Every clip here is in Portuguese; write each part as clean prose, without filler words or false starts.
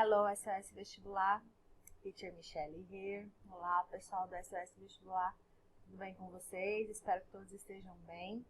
Hello, SOS Vestibular, Teacher Michelle here. Olá, pessoal do SOS Vestibular, tudo bem com vocês? Espero que todos estejam bem.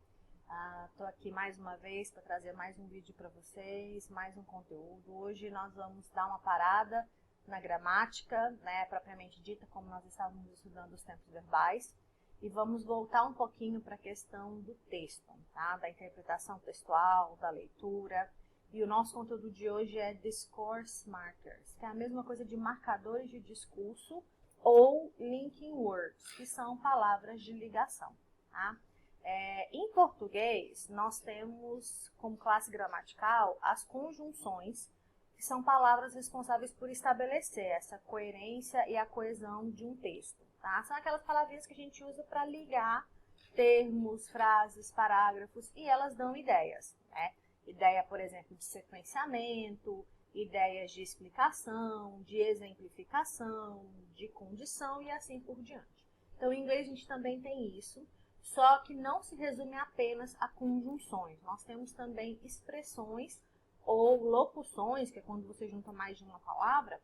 Estou aqui mais uma vez para trazer mais um vídeo para vocês, mais um conteúdo. Hoje nós vamos dar uma parada na gramática, né, propriamente dita, como nós estávamos estudando os tempos verbais, e vamos voltar um pouquinho para a questão do texto, tá? Da interpretação textual, da leitura. E o nosso conteúdo de hoje é Discourse Markers, que é a mesma coisa de marcadores de discurso ou linking words, que são palavras de ligação, tá? Em português, nós temos como classe gramatical as conjunções, que são palavras responsáveis por estabelecer essa coerência e a coesão de um texto, tá? São aquelas palavrinhas que a gente usa para ligar termos, frases, parágrafos, e elas dão ideias, né? Ideia, por exemplo, de sequenciamento, ideias de explicação, de exemplificação, de condição e assim por diante. Então, em inglês a gente também tem isso, só que não se resume apenas a conjunções. Nós temos também expressões ou locuções, que é quando você junta mais de uma palavra,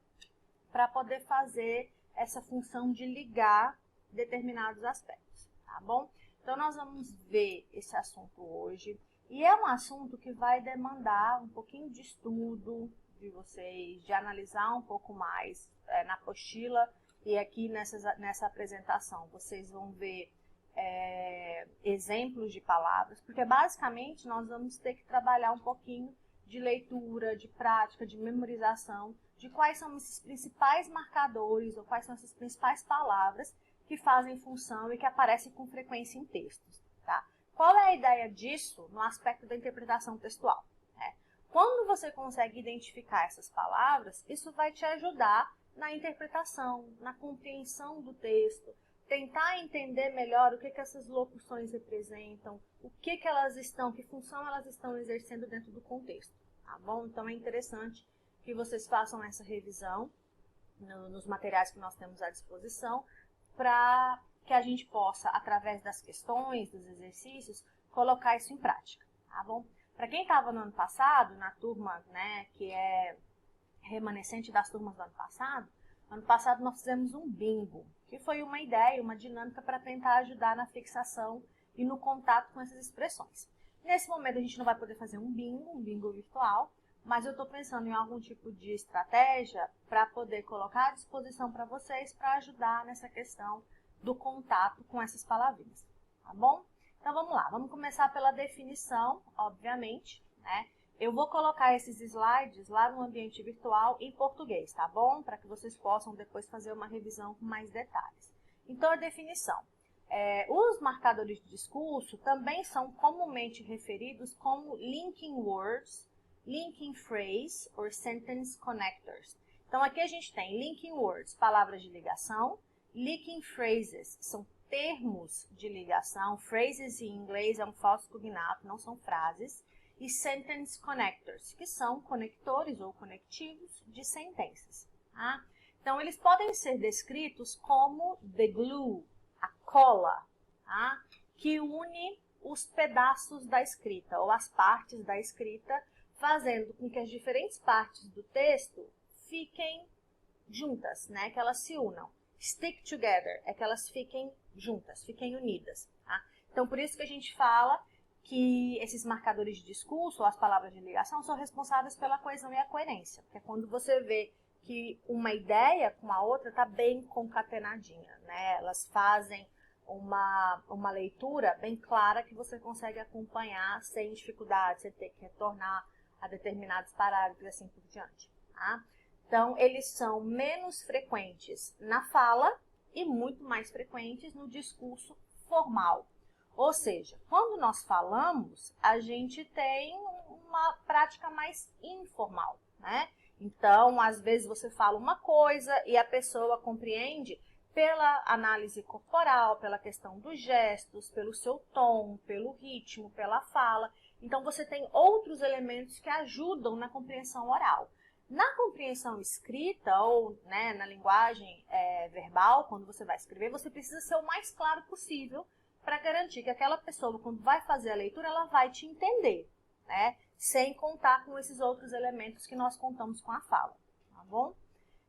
para poder fazer essa função de ligar determinados aspectos, tá bom? Então, nós vamos ver esse assunto hoje. E é um assunto que vai demandar um pouquinho de estudo de vocês, de analisar um pouco mais na apostila e aqui nessa apresentação. Vocês vão ver exemplos de palavras, porque basicamente nós vamos ter que trabalhar um pouquinho de leitura, de prática, de memorização, de quais são esses principais marcadores ou quais são essas principais palavras que fazem função e que aparecem com frequência em textos, tá? Qual é a ideia disso no aspecto da interpretação textual? Quando você consegue identificar essas palavras, isso vai te ajudar na interpretação, na compreensão do texto, tentar entender melhor o que essas locuções representam, o que elas estão, que função elas estão exercendo dentro do contexto, tá bom? Então é interessante que vocês façam essa revisão nos materiais que nós temos à disposição, para que a gente possa, através das questões, dos exercícios, colocar isso em prática, tá bom? Para quem estava no ano passado, na turma, né, que é remanescente das turmas do ano passado nós fizemos um bingo, que foi uma ideia, uma dinâmica para tentar ajudar na fixação e no contato com essas expressões. Nesse momento a gente não vai poder fazer um bingo virtual, mas eu estou pensando em algum tipo de estratégia para poder colocar à disposição para vocês para ajudar nessa questão do contato com essas palavrinhas, tá bom? Então vamos lá, vamos começar pela definição, obviamente, né? Eu vou colocar esses slides lá no ambiente virtual em português, tá bom? Para que vocês possam depois fazer uma revisão com mais detalhes. Então a definição. Os marcadores de discurso também são comumente referidos como linking words, linking phrase or sentence connectors. Então aqui a gente tem linking words, palavras de ligação, linking phrases, são termos de ligação, phrases em inglês é um falso cognato, não são frases, e sentence connectors, que são conectores ou conectivos de sentenças. Tá? Então eles podem ser descritos como the glue, a cola, tá? Que une os pedaços da escrita ou as partes da escrita, fazendo com que as diferentes partes do texto fiquem juntas, né? Que elas se unam. Stick together é que elas fiquem juntas, fiquem unidas. Tá? Então, por isso que a gente fala que esses marcadores de discurso, ou as palavras de ligação, são responsáveis pela coesão e a coerência. Porque é quando você vê que uma ideia com a outra está bem concatenadinha, né? Elas fazem uma leitura bem clara que você consegue acompanhar sem dificuldade, sem ter que retornar a determinados parágrafos e assim por diante. Tá? Então, eles são menos frequentes na fala e muito mais frequentes no discurso formal. Ou seja, quando nós falamos, a gente tem uma prática mais informal, né? Então, às vezes você fala uma coisa e a pessoa compreende pela análise corporal, pela questão dos gestos, pelo seu tom, pelo ritmo, pela fala. Então, você tem outros elementos que ajudam na compreensão oral. Na compreensão escrita ou né, na linguagem verbal, quando você vai escrever, você precisa ser o mais claro possível para garantir que aquela pessoa, quando vai fazer a leitura, ela vai te entender, né? Sem contar com esses outros elementos que nós contamos com a fala, tá bom?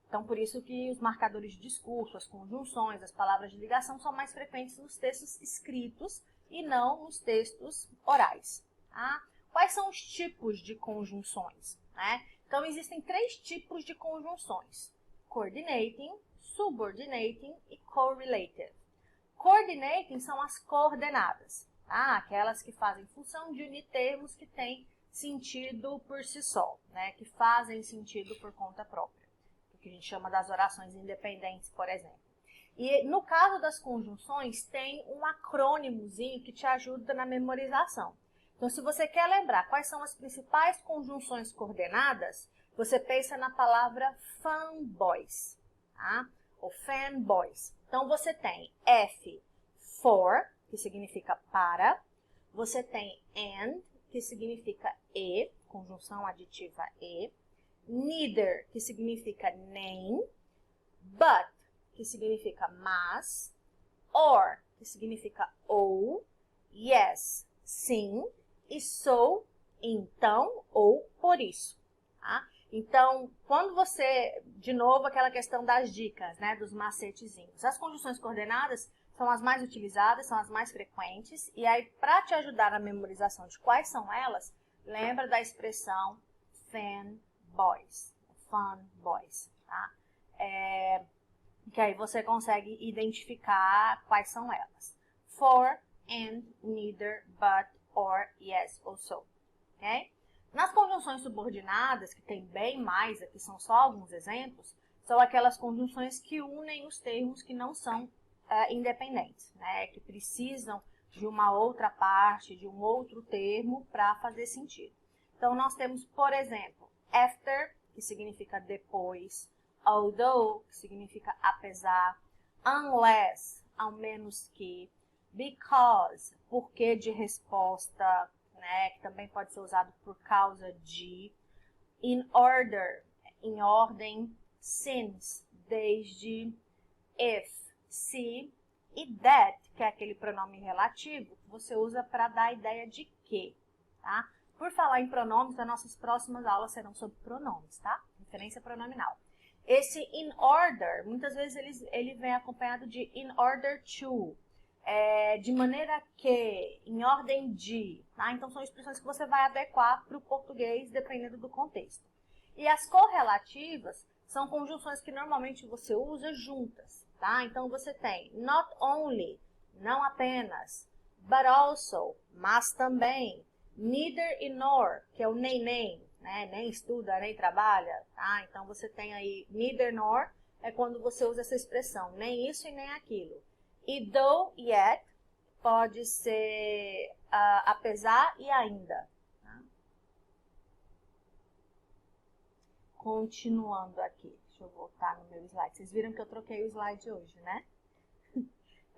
Então, por isso que os marcadores de discurso, as conjunções, as palavras de ligação são mais frequentes nos textos escritos e não nos textos orais, tá? Quais são os tipos de conjunções, né? Então, existem 3 tipos de conjunções: coordinating, subordinating e correlative. Coordinating são as coordenadas, tá? Aquelas que fazem função de unir termos que têm sentido por si só, né? Que fazem sentido por conta própria, o que a gente chama das orações independentes, por exemplo. E no caso das conjunções, tem um acrônimozinho que te ajuda na memorização. Então, se você quer lembrar quais são as principais conjunções coordenadas, você pensa na palavra fanboys, tá? Ou fanboys. Então, você tem F, for, que significa para. Você tem and, que significa e, conjunção aditiva e. Neither, que significa nem. But, que significa mas. Or, que significa ou. Yes, sim. E so, então ou por isso. Tá? Então, quando você, de novo, aquela questão das dicas, né, dos macetezinhos. As conjunções coordenadas são as mais utilizadas, são as mais frequentes. E aí, para te ajudar na memorização de quais são elas, lembra da expressão fanboys. Fanboys, tá? Que aí você consegue identificar quais são elas. For, and, neither, but, or, yes, ou so. Okay? Nas conjunções subordinadas, que tem bem mais, aqui são só alguns exemplos, são aquelas conjunções que unem os termos que não são independentes, né? Que precisam de uma outra parte, de um outro termo para fazer sentido. Então, nós temos, por exemplo, after, que significa depois, although, que significa apesar, unless, ao menos que, because, porque de resposta, né, que também pode ser usado por causa de, in order, em ordem, since, desde, if, se, e that, que é aquele pronome relativo, que você usa para dar a ideia de que, tá? Por falar em pronomes, as nossas próximas aulas serão sobre pronomes, tá? Referência pronominal. Esse in order, muitas vezes ele vem acompanhado de in order to, de maneira que, em ordem de, tá? Então, são expressões que você vai adequar para o português, dependendo do contexto. E as correlativas são conjunções que normalmente você usa juntas, tá? Então, você tem not only, não apenas, but also, mas também, neither e nor, que é o nem, né? Nem estuda, nem trabalha, tá? Então, você tem aí neither nor, é quando você usa essa expressão, nem isso e nem aquilo. E though, yet, pode ser apesar e ainda. Tá? Continuando aqui, deixa eu voltar no meu slide. Vocês viram que eu troquei o slide hoje, né?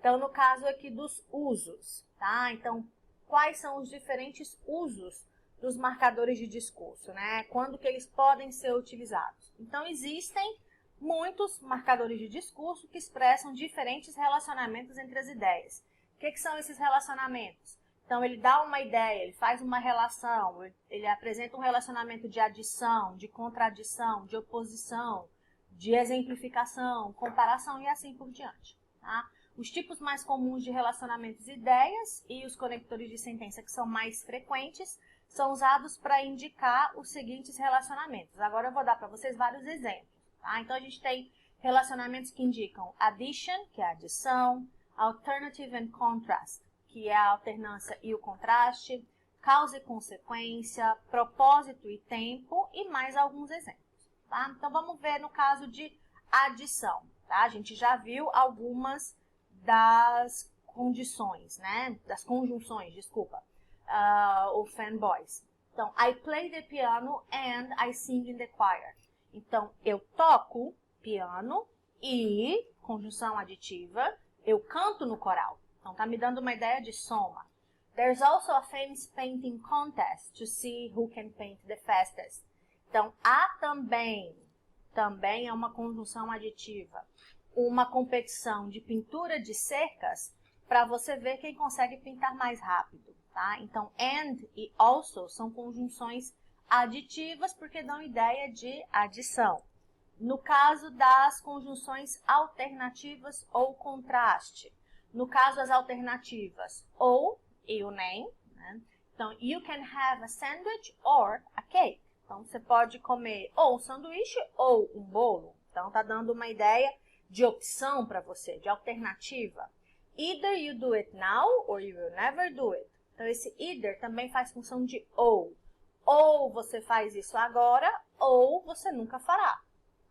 Então, no caso aqui dos usos, tá? Então, quais são os diferentes usos dos marcadores de discurso, né? Quando que eles podem ser utilizados? Então, existem muitos marcadores de discurso que expressam diferentes relacionamentos entre as ideias. O que são esses relacionamentos? Então, ele dá uma ideia, ele faz uma relação, ele apresenta um relacionamento de adição, de contradição, de oposição, de exemplificação, comparação e assim por diante. Tá? Os tipos mais comuns de relacionamentos e ideias e os conectores de sentença que são mais frequentes são usados para indicar os seguintes relacionamentos. Agora eu vou dar para vocês vários exemplos. Tá? Então, a gente tem relacionamentos que indicam addition, que é a adição, alternative and contrast, que é a alternância e o contraste, causa e consequência, propósito e tempo e mais alguns exemplos. Tá? Então, vamos ver no caso de adição. Tá? A gente já viu algumas das condições, né? Das conjunções, desculpa, ou fanboys. Então, I play the piano and I sing in the choir. Então, eu toco piano e, conjunção aditiva, eu canto no coral. Então, tá me dando uma ideia de soma. There's also a famous painting contest to see who can paint the fastest. Então, há também é uma conjunção aditiva, uma competição de pintura de cercas para você ver quem consegue pintar mais rápido, tá? Então, and e also são conjunções aditivas porque dão ideia de adição. No caso das conjunções alternativas ou contraste. No caso das alternativas, ou e o nem, né? Então, you can have a sandwich or a cake. Então, você pode comer ou um sanduíche ou um bolo. Então, tá dando uma ideia de opção para você, de alternativa. Either you do it now or you will never do it. Então, esse either também faz função de ou. Ou você faz isso agora, ou você nunca fará.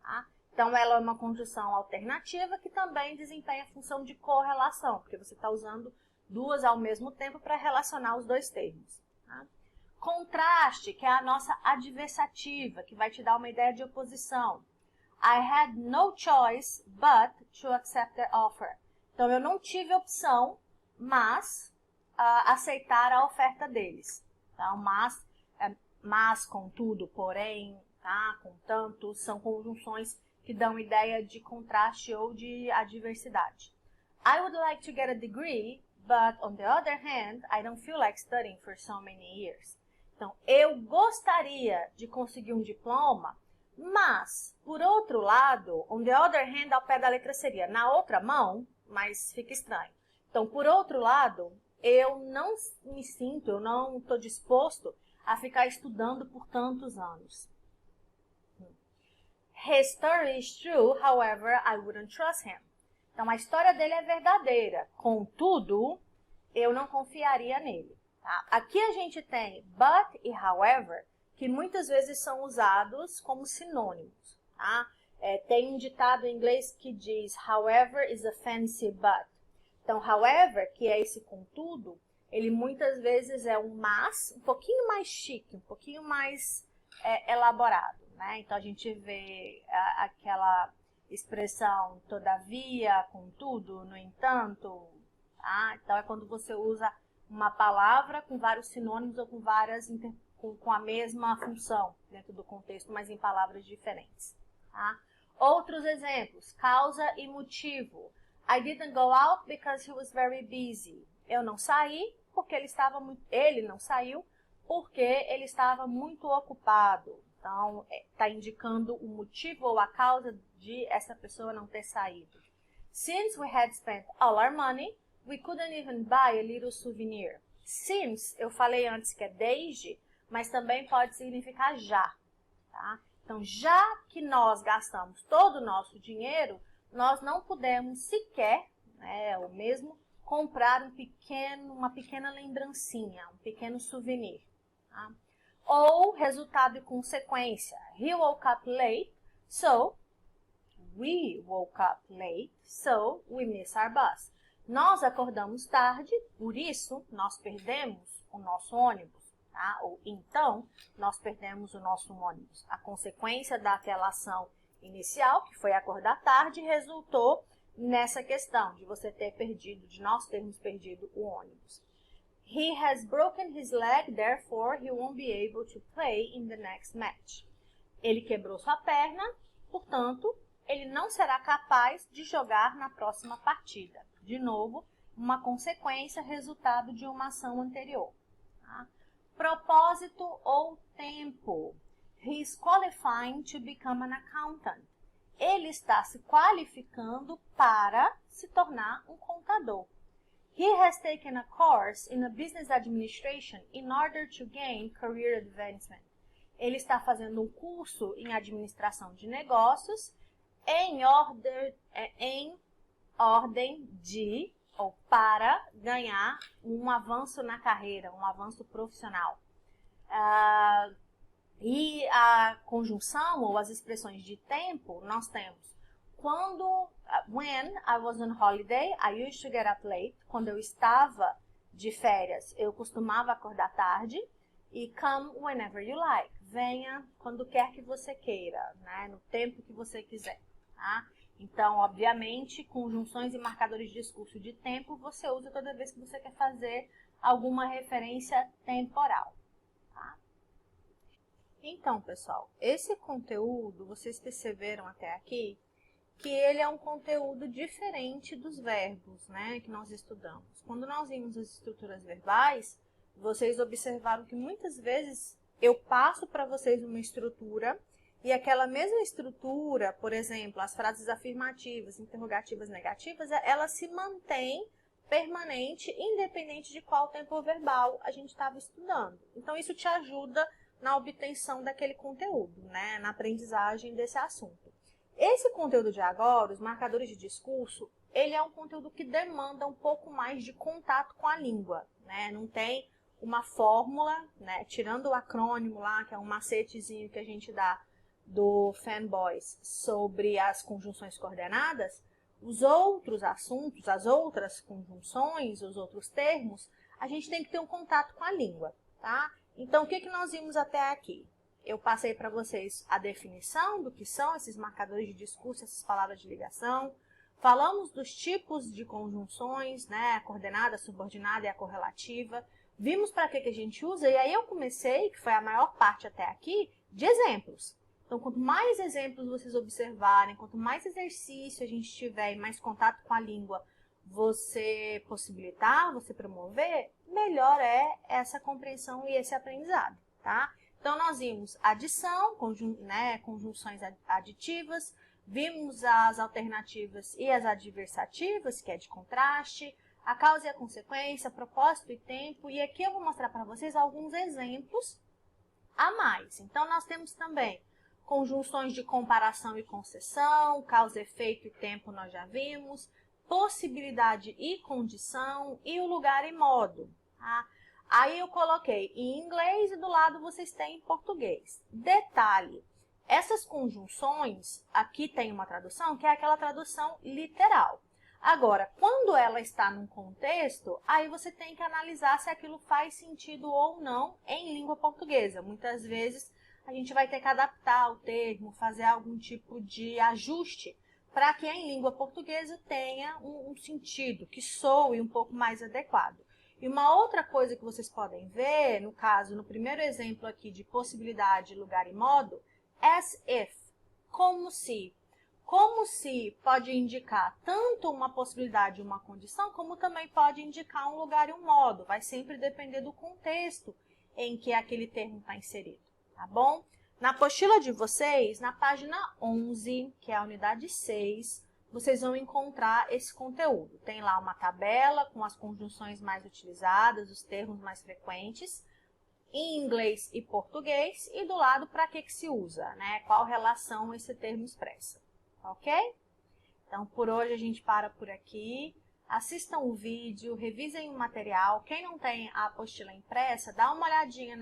Tá? Então, ela é uma conjunção alternativa que também desempenha a função de correlação, porque você está usando duas ao mesmo tempo para relacionar os dois termos. Tá? Contraste, que é a nossa adversativa, que vai te dar uma ideia de oposição. I had no choice but to accept their offer. Então, eu não tive opção, mas aceitar a oferta deles. Então, mas, contudo, porém, tá? Contanto, são conjunções que dão ideia de contraste ou de adversidade. I would like to get a degree, but on the other hand, I don't feel like studying for so many years. Então, eu gostaria de conseguir um diploma, mas, por outro lado, on the other hand, ao pé da letra seria na outra mão, mas fica estranho. Então, por outro lado, eu não me sinto, eu não estou disposto a ficar estudando por tantos anos. His story is true, however, I wouldn't trust him. Então, a história dele é verdadeira, contudo, eu não confiaria nele. Tá? Aqui a gente tem but e however, que muitas vezes são usados como sinônimos. Tá? Tem um ditado em inglês que diz, however is a fancy but. Então, however, que é esse contudo, ele muitas vezes é um mas, um pouquinho mais chique, um pouquinho mais elaborado. Né? Então, a gente vê aquela expressão todavia, contudo, no entanto. Tá? Então, é quando você usa uma palavra com vários sinônimos ou com várias com a mesma função dentro do contexto, mas em palavras diferentes. Tá? Outros exemplos, causa e motivo. I didn't go out because he was very busy. Eu não saí porque ele não saiu porque ele estava muito ocupado. Então, está indicando o motivo ou a causa de essa pessoa não ter saído. Since we had spent all our money, we couldn't even buy a little souvenir. Since, eu falei antes que é desde, mas também pode significar já. Tá? Então, já que nós gastamos todo o nosso dinheiro, nós não pudemos sequer, ou mesmo, comprar uma pequena lembrancinha, um pequeno souvenir. Tá? Ou resultado e consequência. He woke up late, so we woke up late, so we missed our bus. Nós acordamos tarde, por isso nós perdemos o nosso ônibus. Tá? Ou então, nós perdemos o nosso ônibus. A consequência daquela ação inicial, que foi acordar tarde, resultou nessa questão de nós termos perdido o ônibus. He has broken his leg, therefore he won't be able to play in the next match. Ele quebrou sua perna, portanto, ele não será capaz de jogar na próxima partida. De novo, uma consequência, resultado de uma ação anterior. Tá? Propósito ou tempo. He is qualifying to become an accountant. Ele está se qualificando para se tornar um contador. He has taken a course in a business administration in order to gain career advancement. Ele está fazendo um curso em administração de negócios em ordem de ou para ganhar um avanço na carreira, um avanço profissional. E a conjunção ou as expressões de tempo, nós temos when I was on holiday, I used to get up late. Quando eu estava de férias, eu costumava acordar tarde. E come whenever you like. Venha quando quer que você queira, né? No tempo que você quiser. Tá? Então, obviamente, conjunções e marcadores de discurso de tempo você usa toda vez que você quer fazer alguma referência temporal. Tá? Então, pessoal, esse conteúdo, vocês perceberam até aqui, que ele é um conteúdo diferente dos verbos, né, que nós estudamos. Quando nós vimos as estruturas verbais, vocês observaram que muitas vezes eu passo para vocês uma estrutura E aquela mesma estrutura, por exemplo, as frases afirmativas, interrogativas, negativas, ela se mantém permanente, independente de qual tempo verbal a gente estava estudando. Então, isso te ajuda na obtenção daquele conteúdo, né? Na aprendizagem desse assunto. Esse conteúdo de agora, os marcadores de discurso, ele é um conteúdo que demanda um pouco mais de contato com a língua, né? Não tem uma fórmula, né? Tirando o acrônimo lá, que é um macetezinho que a gente dá do Fanboys sobre as conjunções coordenadas, os outros assuntos, as outras conjunções, os outros termos, a gente tem que ter um contato com a língua, tá? Então, o que nós vimos até aqui? Eu passei para vocês a definição do que são esses marcadores de discurso, essas palavras de ligação. Falamos dos tipos de conjunções, né? A coordenada, a subordinada e a correlativa. Vimos para que a gente usa, e aí eu comecei, que foi a maior parte até aqui, de exemplos. Então, quanto mais exemplos vocês observarem, quanto mais exercício a gente tiver e mais contato com a língua você possibilitar, você promover, melhor é essa compreensão e esse aprendizado, tá? Então, nós vimos adição, conjunções aditivas, vimos as alternativas e as adversativas, que é de contraste, a causa e a consequência, propósito e tempo, e aqui eu vou mostrar para vocês alguns exemplos a mais. Então, nós temos também conjunções de comparação e concessão, causa, efeito e tempo nós já vimos, possibilidade e condição e o lugar e modo. Tá? Aí eu coloquei em inglês e do lado vocês têm em português. Detalhe, essas conjunções, aqui tem uma tradução que é aquela tradução literal. Agora, quando ela está num contexto, aí você tem que analisar se aquilo faz sentido ou não em língua portuguesa. Muitas vezes a gente vai ter que adaptar o termo, fazer algum tipo de ajuste para que em língua portuguesa tenha um sentido, que soe um pouco mais adequado. E uma outra coisa que vocês podem ver, no caso, no primeiro exemplo aqui de possibilidade, lugar e modo, as if, como se. Como se pode indicar tanto uma possibilidade e uma condição, como também pode indicar um lugar e um modo. Vai sempre depender do contexto em que aquele termo está inserido, tá bom? Na apostila de vocês, na página 11, que é a unidade 6, vocês vão encontrar esse conteúdo. Tem lá uma tabela com as conjunções mais utilizadas, os termos mais frequentes, em inglês e português, e do lado para que se usa, né? Qual relação esse termo expressa, ok? Então, por hoje a gente para por aqui. Assistam o vídeo, revisem o material. Quem não tem a apostila impressa, dá uma olhadinha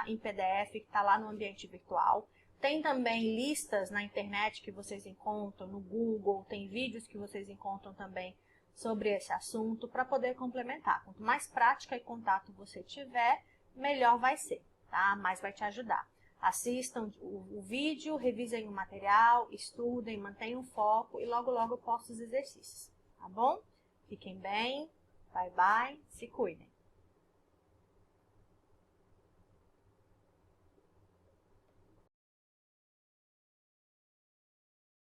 em PDF, que está lá no ambiente virtual. Tem também listas na internet que vocês encontram, no Google, tem vídeos que vocês encontram também sobre esse assunto para poder complementar. Quanto mais prática e contato você tiver, melhor vai ser, tá? Mais vai te ajudar. Assistam o vídeo, revisem o material, estudem, mantenham o foco e logo logo eu posto os exercícios, tá bom? Fiquem bem, bye bye, se cuidem.